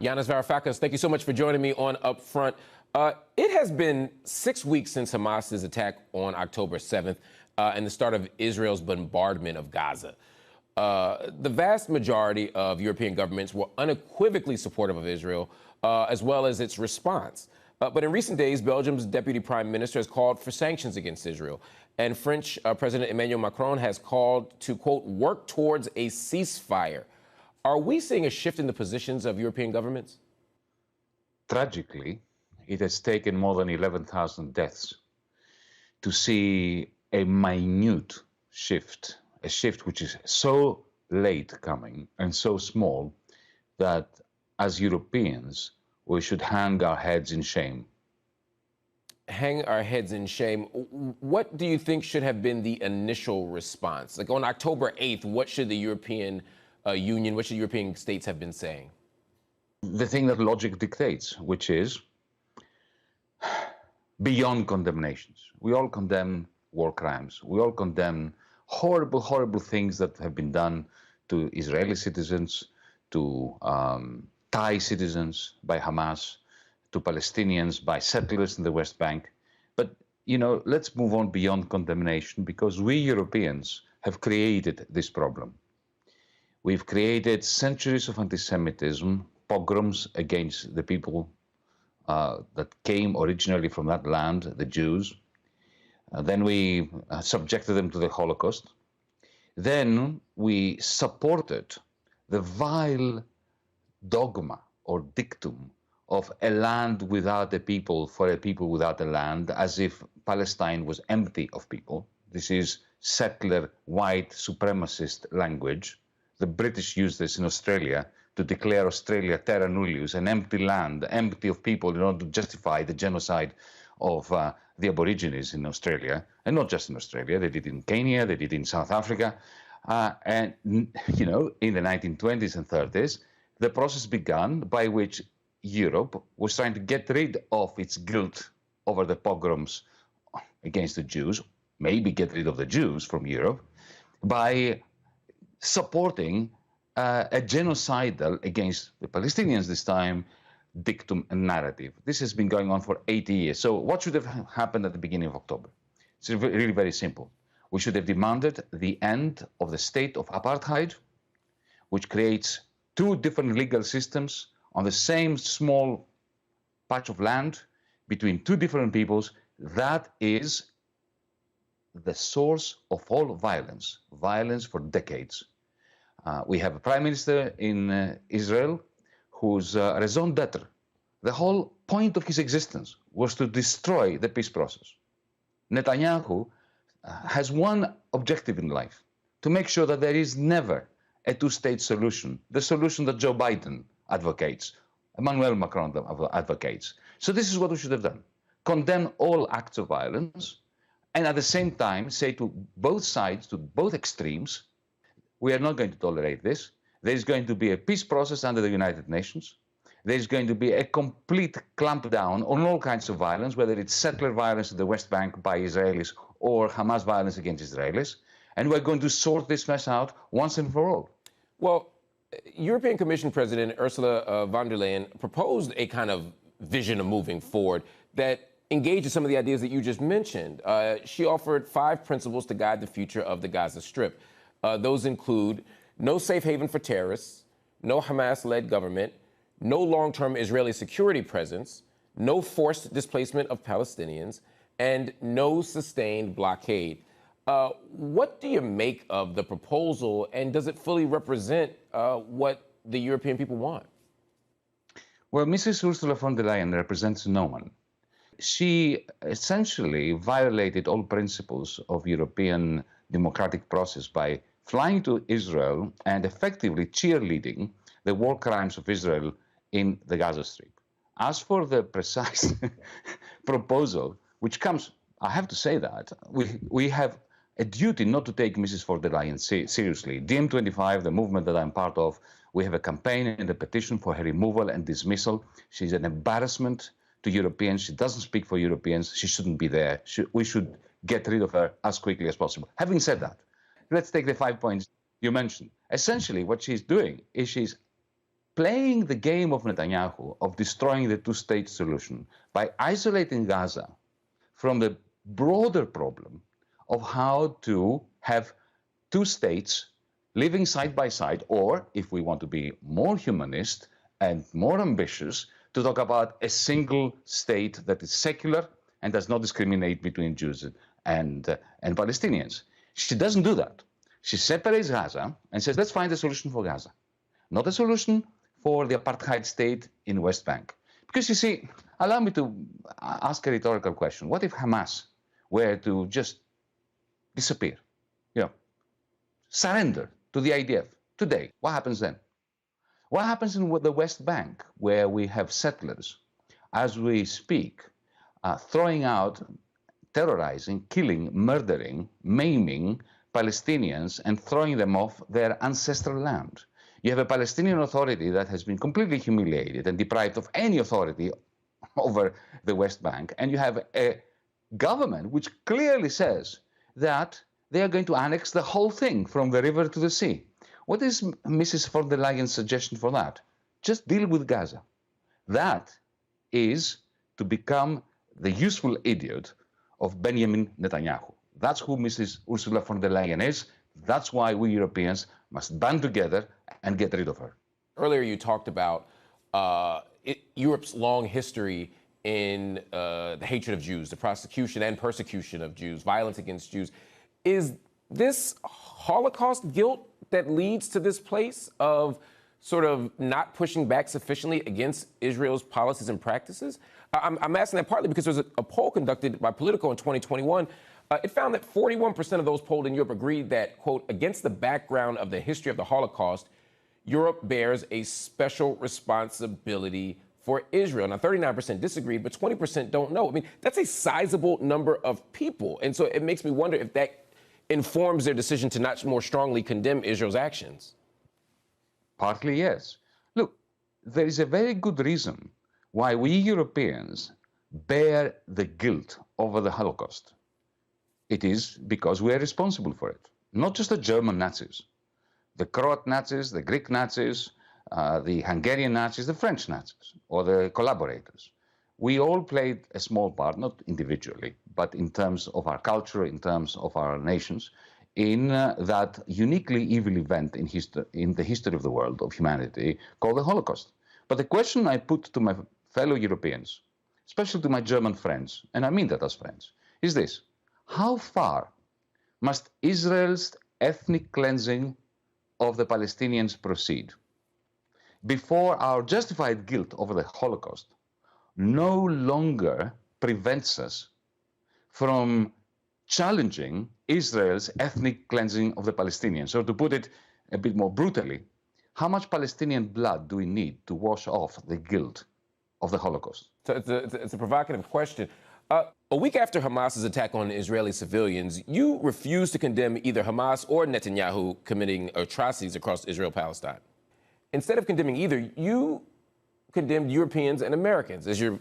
Yanis Varoufakis, thank you so much for joining me on UpFront. It has been 6 weeks since Hamas's attack on October 7th and the start of Israel's bombardment of Gaza. The vast majority of European governments were unequivocally supportive of Israel, as well as its response. But in recent days, Belgium's deputy prime minister has called for sanctions against Israel. And French President Emmanuel Macron has called to, quote, work towards a ceasefire. Are we seeing a shift in the positions of European governments? Tragically, it has taken more than 11,000 deaths to see a minute shift, a shift which is so late coming and so small that as Europeans, we should hang our heads in shame. Hang our heads in shame. What do you think should have been the initial response? Like on October 8th, what should the European Union, what should European states have been saying? The thing that logic dictates, which is beyond condemnations. We all condemn war crimes. We all condemn horrible, horrible things that have been done to Israeli citizens, to Thai citizens by Hamas, to Palestinians by settlers in the West Bank. But, you know, let's move on beyond condemnation, because we Europeans have created this problem. We've created centuries of anti-Semitism, pogroms against the people that came originally from that land, the Jews. Then we subjected them to the Holocaust. Then we supported the vile dogma or dictum of a land without a people for a people without a land, as if Palestine was empty of people. This is settler, white, supremacist language. The British used this in Australia to declare Australia terra nullius, an empty land, empty of people, in order to justify the genocide of the Aborigines in Australia, and not just in Australia. They did it in Kenya, they did it in South Africa. And, you know, in the 1920s and 30s, the process began by which Europe was trying to get rid of its guilt over the pogroms against the Jews, maybe get rid of the Jews from Europe, by supporting a genocidal, against the Palestinians this time, dictum and narrative. This has been going on for 80 years. So what should have happened at the beginning of October? It's really very simple. We should have demanded the end of the state of apartheid, which creates two different legal systems on the same small patch of land between two different peoples. That is the source of all violence, violence for decades. We have a prime minister in Israel whose raison d'etre, the whole point of his existence, was to destroy the peace process. Netanyahu has one objective in life: to make sure that there is never a two-state solution, the solution that Joe Biden advocates, Emmanuel Macron advocates. So this is what we should have done: condemn all acts of violence, and at the same time say to both sides, to both extremes, we are not going to tolerate this. There is going to be a peace process under the United Nations. There is going to be a complete clampdown on all kinds of violence, whether it's settler violence in the West Bank by Israelis or Hamas violence against Israelis. And we're going to sort this mess out once and for all. Well, European Commission President Ursula von der Leyen proposed a kind of vision of moving forward that engages some of the ideas that you just mentioned. She offered 5 principles to guide the future of the Gaza Strip. Those include no safe haven for terrorists, no Hamas-led government, no long-term Israeli security presence, no forced displacement of Palestinians, and no sustained blockade. What do you make of the proposal, and does it fully represent what the European people want? Well, Mrs. Ursula von der Leyen represents no one. She essentially violated all principles of European democratic process by flying to Israel and effectively cheerleading the war crimes of Israel in the Gaza Strip. As for the precise proposal, which comes, I have to say that, we have a duty not to take Mrs. von der Leyen seriously. DiEM25, the movement that I'm part of, we have a campaign and a petition for her removal and dismissal. She's an embarrassment to Europeans. She doesn't speak for Europeans. She shouldn't be there. We should get rid of her as quickly as possible. Having said that, let's take the 5 points you mentioned. Essentially, what she's doing is she's playing the game of Netanyahu of destroying the two-state solution by isolating Gaza from the broader problem of how to have two states living side by side, or if we want to be more humanist and more ambitious, to talk about a single state that is secular and does not discriminate between Jews and Palestinians. She doesn't do that. She separates Gaza and says, let's find a solution for Gaza, not a solution for the apartheid state in West Bank. Because you see, allow me to ask a rhetorical question. What if Hamas were to just disappear, surrender to the IDF today? What happens then? What happens in the West Bank, where we have settlers, as we speak, throwing out, terrorizing, killing, murdering, maiming Palestinians and throwing them off their ancestral land? You have a Palestinian Authority that has been completely humiliated and deprived of any authority over the West Bank, and you have a government which clearly says that they are going to annex the whole thing from the river to the sea. What is Mrs. von der Leyen's suggestion for that? Just deal with Gaza. That is to become the useful idiot of Benjamin Netanyahu. That's who Mrs. Ursula von der Leyen is. That's why we Europeans must band together and get rid of her. Earlier, you talked about Europe's long history in the hatred of Jews, the prosecution and persecution of Jews, violence against Jews. Is this Holocaust guilt that leads to this place of sort of not pushing back sufficiently against Israel's policies and practices? I'm asking that partly because there's a poll conducted by Politico in 2021. It found that 41% of those polled in Europe agreed that, quote, against the background of the history of the Holocaust, Europe bears a special responsibility for Israel. Now, 39% disagreed, but 20% don't know. I mean, that's a sizable number of people. And so it makes me wonder if that informs their decision to not more strongly condemn Israel's actions. Partly, yes. Look, there is a very good reason why we Europeans bear the guilt over the Holocaust. It is because we are responsible for it. Not just the German Nazis, the Croat Nazis, the Greek Nazis, the Hungarian Nazis, the French Nazis, or the collaborators. We all played a small part, not individually, but in terms of our culture, in terms of our nations, in that uniquely evil event in the history of the world, of humanity, called the Holocaust. But the question I put to my fellow Europeans, especially to my German friends, and I mean that as friends, is this: how far must Israel's ethnic cleansing of the Palestinians proceed before our justified guilt over the Holocaust no longer prevents us from challenging Israel's ethnic cleansing of the Palestinians? So to put it a bit more brutally, how much Palestinian blood do we need to wash off the guilt of the Holocaust? So it's a provocative question. A week after Hamas's attack on Israeli civilians, you refused to condemn either Hamas or Netanyahu committing atrocities across Israel-Palestine. Instead of condemning either, you condemned Europeans and Americans, as you're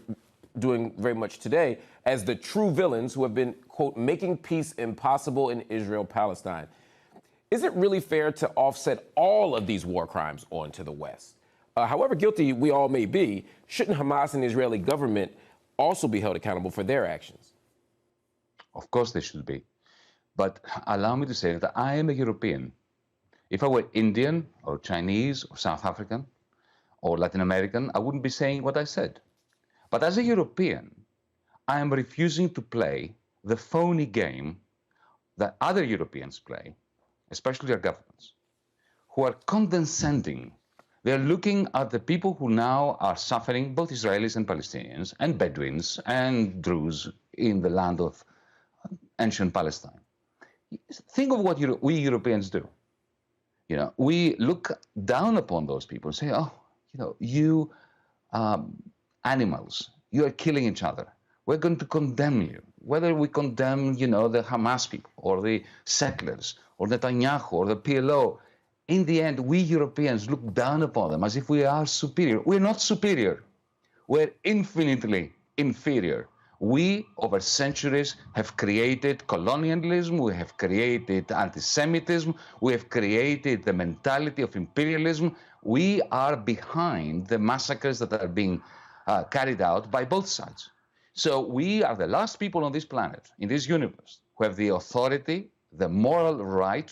doing very much today, as the true villains who have been, quote, making peace impossible in Israel-Palestine. Is it really fair to offset all of these war crimes onto the West? However guilty we all may be, shouldn't Hamas and the Israeli government also be held accountable for their actions? Of course they should be. But allow me to say that I am a European. If I were Indian or Chinese or South African or Latin American, I wouldn't be saying what I said. But as a European, I am refusing to play the phony game that other Europeans play, especially their governments, who are condescending. They're looking at the people who now are suffering, both Israelis and Palestinians, and Bedouins and Druze in the land of ancient Palestine. Think of what we Europeans do. We look down upon those people and say, oh, you animals, you are killing each other. We're going to condemn you. Whether we condemn, the Hamas people or the settlers or Netanyahu or the PLO, in the end, we Europeans look down upon them as if we are superior. We're not superior. We're infinitely inferior. We, over centuries, have created colonialism, we have created anti-Semitism, we have created the mentality of imperialism. We are behind the massacres that are being carried out by both sides. So we are the last people on this planet, in this universe, who have the authority, the moral right,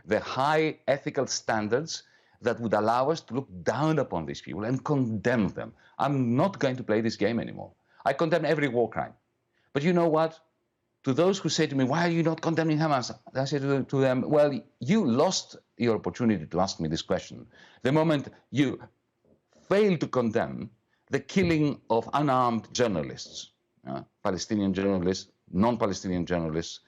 the high ethical standards that would allow us to look down upon these people and condemn them. I'm not going to play this game anymore. I condemn every war crime. But you know what? To those who say to me, why are you not condemning Hamas? I say to them, well, you lost your opportunity to ask me this question the moment you failed to condemn the killing of unarmed journalists, Palestinian journalists, non-Palestinian journalists,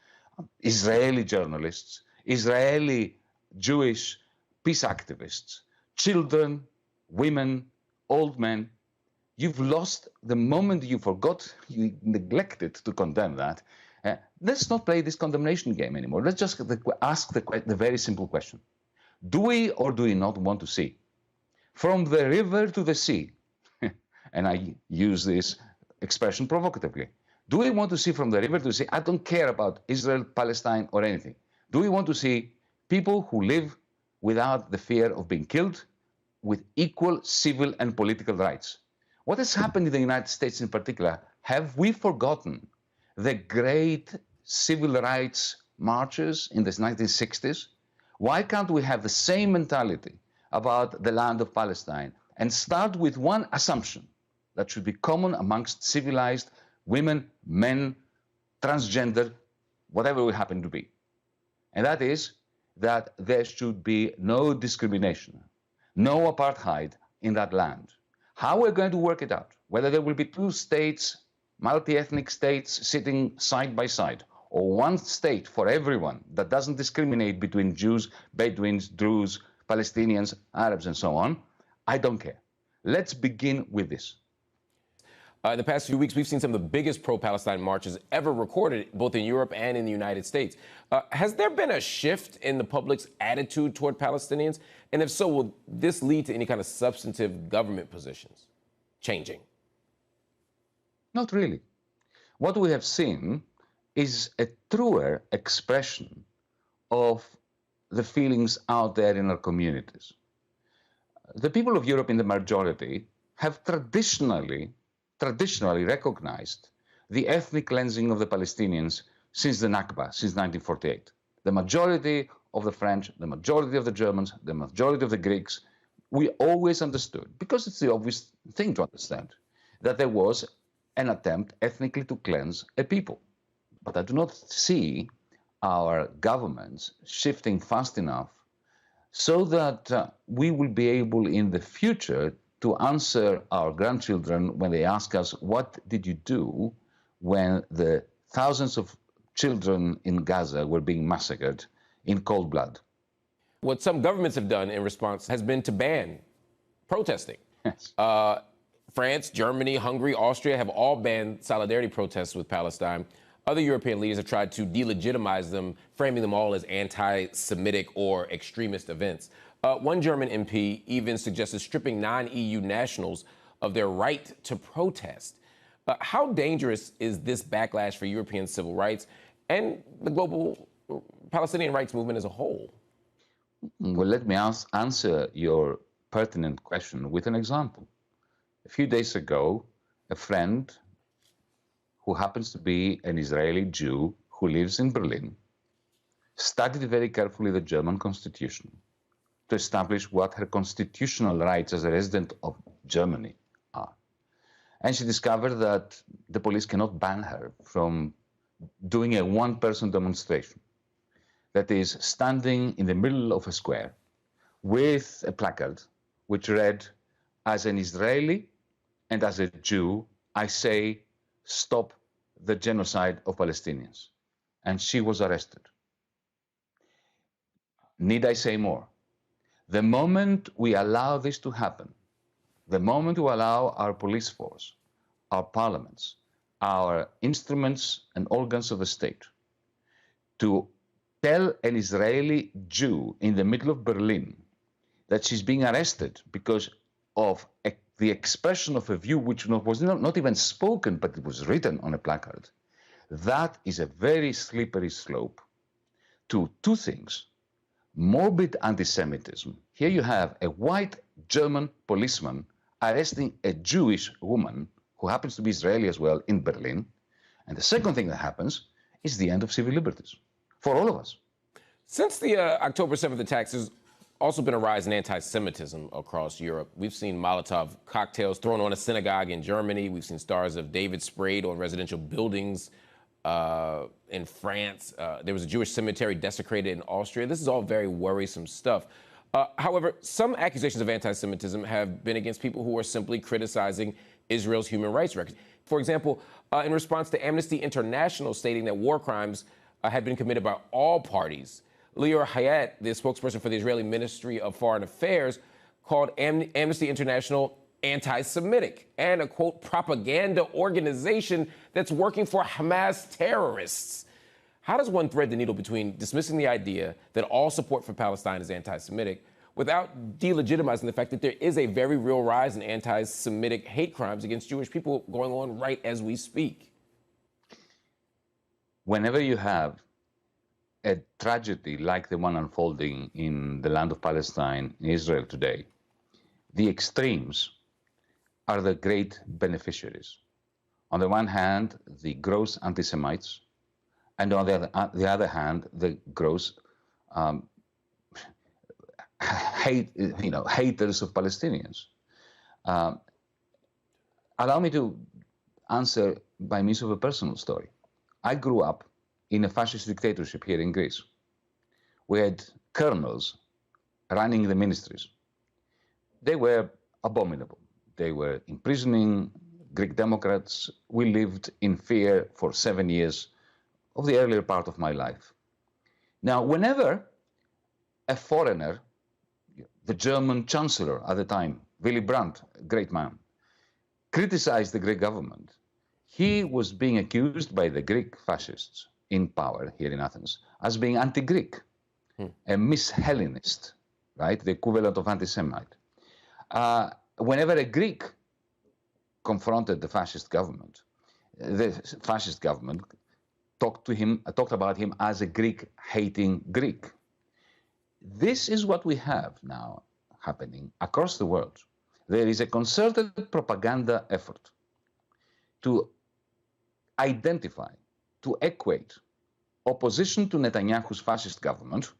Israeli journalists, Israeli Jewish peace activists, children, women, old men. You've lost the moment you forgot, you neglected to condemn that. Let's not play this condemnation game anymore. Let's just ask the very simple question. Do we or do we not want to see from the river to the sea, and I use this expression provocatively, do we want to see from the river to the sea? I don't care about Israel, Palestine, or anything. Do we want to see people who live without the fear of being killed with equal civil and political rights? What has happened in the United States in particular? Have we forgotten the great civil rights marches in the 1960s? Why can't we have the same mentality about the land of Palestine and start with one assumption that should be common amongst civilized women, men, transgender, whatever we happen to be? And that is that there should be no discrimination, no apartheid in that land. How we're going to work it out, whether there will be two states, multi-ethnic states sitting side by side, or one state for everyone that doesn't discriminate between Jews, Bedouins, Druze, Palestinians, Arabs, and so on, I don't care. Let's begin with this. In the past few weeks, we've seen some of the biggest pro-Palestine marches ever recorded, both in Europe and in the United States. Has there been a shift in the public's attitude toward Palestinians? And if so, will this lead to any kind of substantive government positions changing? Not really. What we have seen is a truer expression of the feelings out there in our communities. The people of Europe in the majority have traditionally recognized the ethnic cleansing of the Palestinians since the Nakba, since 1948. The majority of the French, the majority of the Germans, the majority of the Greeks, we always understood, because it's the obvious thing to understand, that there was an attempt ethnically to cleanse a people. But I do not see our governments shifting fast enough so that we will be able in the future to answer our grandchildren when they ask us, what did you do when the thousands of children in Gaza were being massacred in cold blood? What some governments have done in response has been to ban protesting. Yes. France, Germany, Hungary, Austria have all banned solidarity protests with Palestine. Other European leaders have tried to delegitimize them, framing them all as anti-Semitic or extremist events. One German MP even suggested stripping non-EU nationals of their right to protest. How dangerous is this backlash for European civil rights and the global Palestinian rights movement as a whole? Well, let me answer your pertinent question with an example. A few days ago, a friend who happens to be an Israeli Jew who lives in Berlin studied very carefully the German constitution to establish what her constitutional rights as a resident of Germany are. And she discovered that the police cannot ban her from doing a one-person demonstration. That is, standing in the middle of a square with a placard which read, as an Israeli and as a Jew, I say, stop the genocide of Palestinians. And she was arrested. Need I say more? The moment we allow this to happen, the moment we allow our police force, our parliaments, our instruments and organs of the state to tell an Israeli Jew in the middle of Berlin that she's being arrested because of the expression of a view which was not even spoken, but it was written on a placard, that is a very slippery slope to two things: morbid anti-Semitism, here you have a white German policeman arresting a Jewish woman who happens to be Israeli as well in Berlin. And the second thing that happens is the end of civil liberties for all of us. Since the October 7th attacks, there's also been a rise in anti-Semitism across Europe. We've seen Molotov cocktails thrown on a synagogue in Germany. We've seen stars of David sprayed on residential buildings in France. There was a Jewish cemetery desecrated in Austria. This is all very worrisome stuff. However, some accusations of anti-Semitism have been against people who are simply criticizing Israel's human rights record. For example, in response to Amnesty International stating that war crimes had been committed by all parties, Lior Hayat, the spokesperson for the Israeli Ministry of Foreign Affairs, called Amnesty International anti-Semitic and a, quote, propaganda organization that's working for Hamas terrorists. How does one thread the needle between dismissing the idea that all support for Palestine is anti-Semitic without delegitimizing the fact that there is a very real rise in anti-Semitic hate crimes against Jewish people going on right as we speak? Whenever you have a tragedy like the one unfolding in the land of Palestine, in Israel today, the extremes are the great beneficiaries. On the one hand, the gross anti-Semites, and on the other hand, the gross haters of Palestinians. Allow me to answer by means of a personal story. I grew up in a fascist dictatorship here in Greece. We had colonels running the ministries. They were abominable. They were imprisoning Greek Democrats. We lived in fear for 7 years of the earlier part of my life. Now, whenever a foreigner, the German chancellor at the time, Willy Brandt, a great man, criticized the Greek government, he was being accused by the Greek fascists in power here in Athens as being anti-Greek, a mis-Hellenist, right? The equivalent of anti-Semite. Whenever a Greek confronted the fascist government talked about him as a Greek-hating Greek. This is what we have now happening across the world. There is a concerted propaganda effort to identify, to equate opposition to Netanyahu's fascist government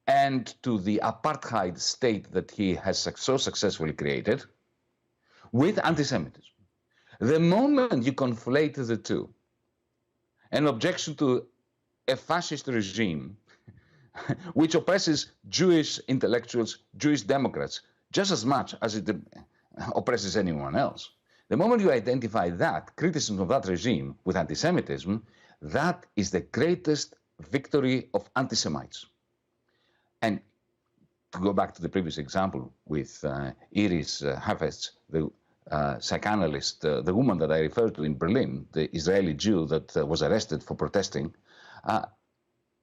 and to the apartheid state that he has so successfully created with anti-Semitism. The moment you conflate the two, an objection to a fascist regime which oppresses Jewish intellectuals, Jewish Democrats, just as much as it oppresses anyone else. The moment you identify that, criticism of that regime with anti-Semitism, that is the greatest victory of anti-Semites. And to go back to the previous example with Iris Hafez, the psychoanalyst, the woman that I referred to in Berlin, the Israeli Jew that was arrested for protesting,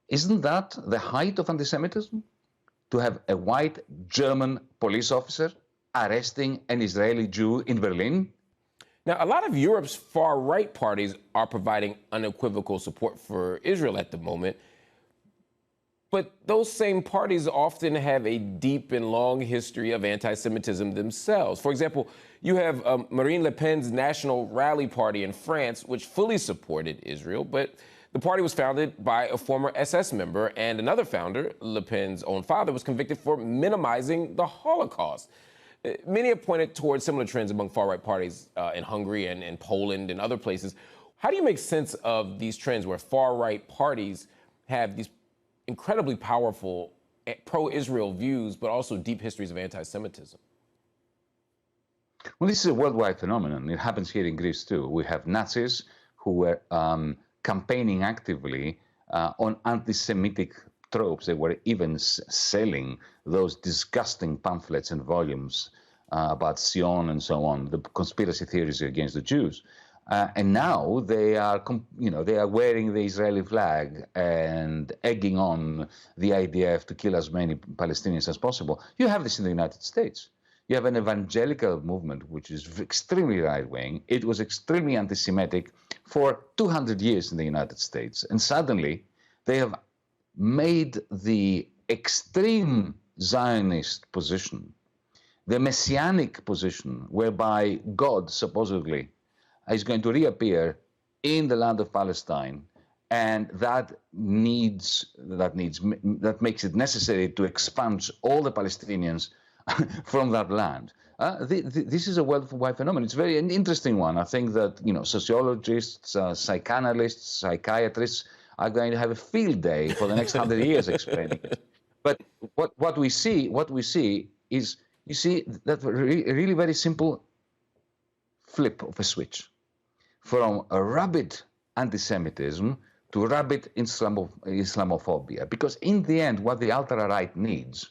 isn't that the height of anti-Semitism? To have a white German police officer arresting an Israeli Jew in Berlin? Now, a lot of Europe's far-right parties are providing unequivocal support for Israel at the moment. But those same parties often have a deep and long history of anti-Semitism themselves. For example, you have Marine Le Pen's National Rally Party in France, which fully supported Israel, but the party was founded by a former SS member, and another founder, Le Pen's own father, was convicted for minimizing the Holocaust. Many have pointed towards similar trends among far-right parties in Hungary and Poland and other places. How do you make sense of these trends where far-right parties have these incredibly powerful pro-Israel views, but also deep histories of anti-Semitism? Well, this is a worldwide phenomenon. It happens here in Greece, too. We have Nazis who were campaigning actively on anti-Semitic tropes. They were even selling those disgusting pamphlets and volumes about Sion and so on, the conspiracy theories against the Jews. And now they are wearing the Israeli flag and egging on the IDF to kill as many Palestinians as possible. You have this in the United States. You have an evangelical movement which is extremely right-wing. It was extremely anti-Semitic for 200 years in the United States. And suddenly they have made the extreme Zionist position, the messianic position whereby God supposedly is going to reappear in the land of Palestine, and that makes it necessary to expunge all the Palestinians from that land. This is a worldwide phenomenon. It's a very interesting one. I think that sociologists, psychanalysts, psychiatrists are going to have a field day for the next 100 years explaining it. But what we see is, you see that really very simple flip of a switch from a rabid anti-Semitism to rabid Islamophobia. Because in the end, what the ultra-right needs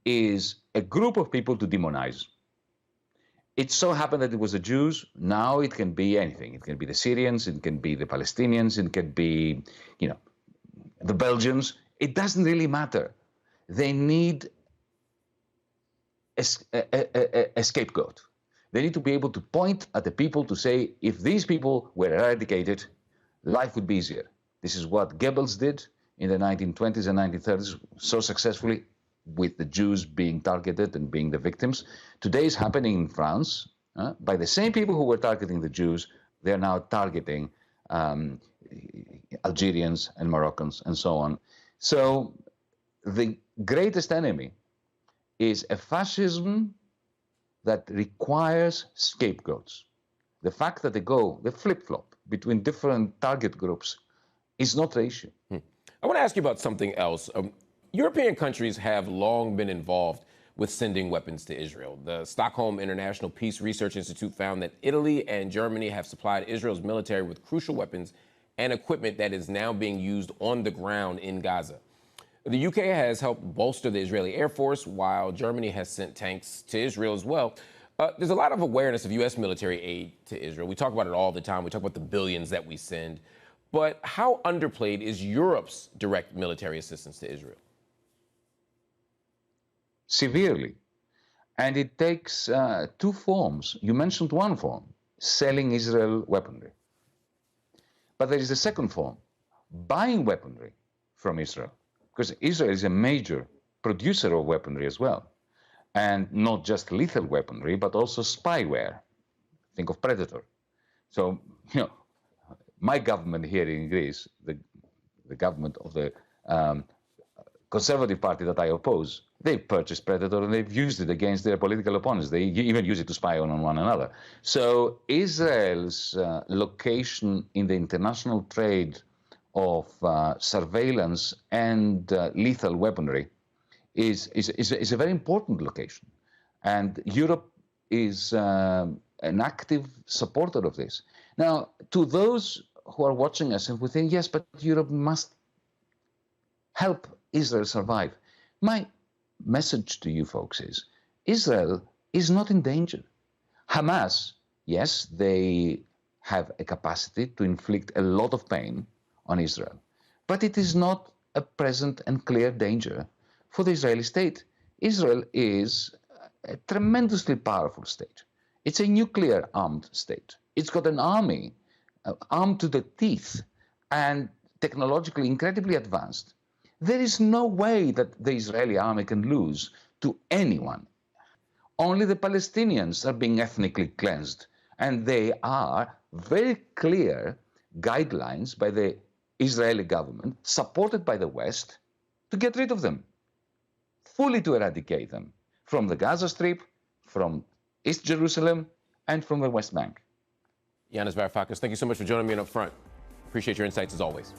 is a group of people to demonize. It so happened that it was the Jews. Now it can be anything. It can be the Syrians, it can be the Palestinians, it can be, the Belgians. It doesn't really matter. They need a scapegoat. They need to be able to point at the people to say, if these people were eradicated, life would be easier. This is what Goebbels did in the 1920s and 1930s so successfully, with the Jews being targeted and being the victims. Today is happening in France by the same people who were targeting the Jews. They're now targeting Algerians and Moroccans and so on. So the greatest enemy is a fascism that requires scapegoats. The fact that they flip-flop between different target groups is not the issue. I want to ask you about something else. European countries have long been involved with sending weapons to Israel. The Stockholm International Peace Research Institute found that Italy and Germany have supplied Israel's military with crucial weapons and equipment that is now being used on the ground in Gaza. The UK has helped bolster the Israeli Air Force, while Germany has sent tanks to Israel as well. There's a lot of awareness of U.S. military aid to Israel. We talk about it all the time. We talk about the billions that we send. But how underplayed is Europe's direct military assistance to Israel? Severely. And it takes two forms. You mentioned one form, selling Israel weaponry. But there is a second form, buying weaponry from Israel. Because Israel is a major producer of weaponry as well. And not just lethal weaponry, but also spyware. Think of Predator. So, my government here in Greece, the government of the Conservative Party that I oppose, they purchased Predator and they've used it against their political opponents. They even use it to spy on one another. So Israel's location in the international trade of surveillance and lethal weaponry is a very important location. And Europe is an active supporter of this. Now, to those who are watching us and who think, yes, but Europe must help Israel survive. My message to you folks is, Israel is not in danger. Hamas, yes, they have a capacity to inflict a lot of pain on Israel, but it is not a present and clear danger for the Israeli state. Israel is a tremendously powerful state. It's a nuclear armed state. It's got an army armed to the teeth and technologically incredibly advanced. There is no way that the Israeli army can lose to anyone. Only the Palestinians are being ethnically cleansed, and they are very clear guidelines by the Israeli government, supported by the West, to get rid of them, fully to eradicate them from the Gaza Strip, from East Jerusalem, and from the West Bank. Yanis Varoufakis, thank you so much for joining me on UpFront. Appreciate your insights as always.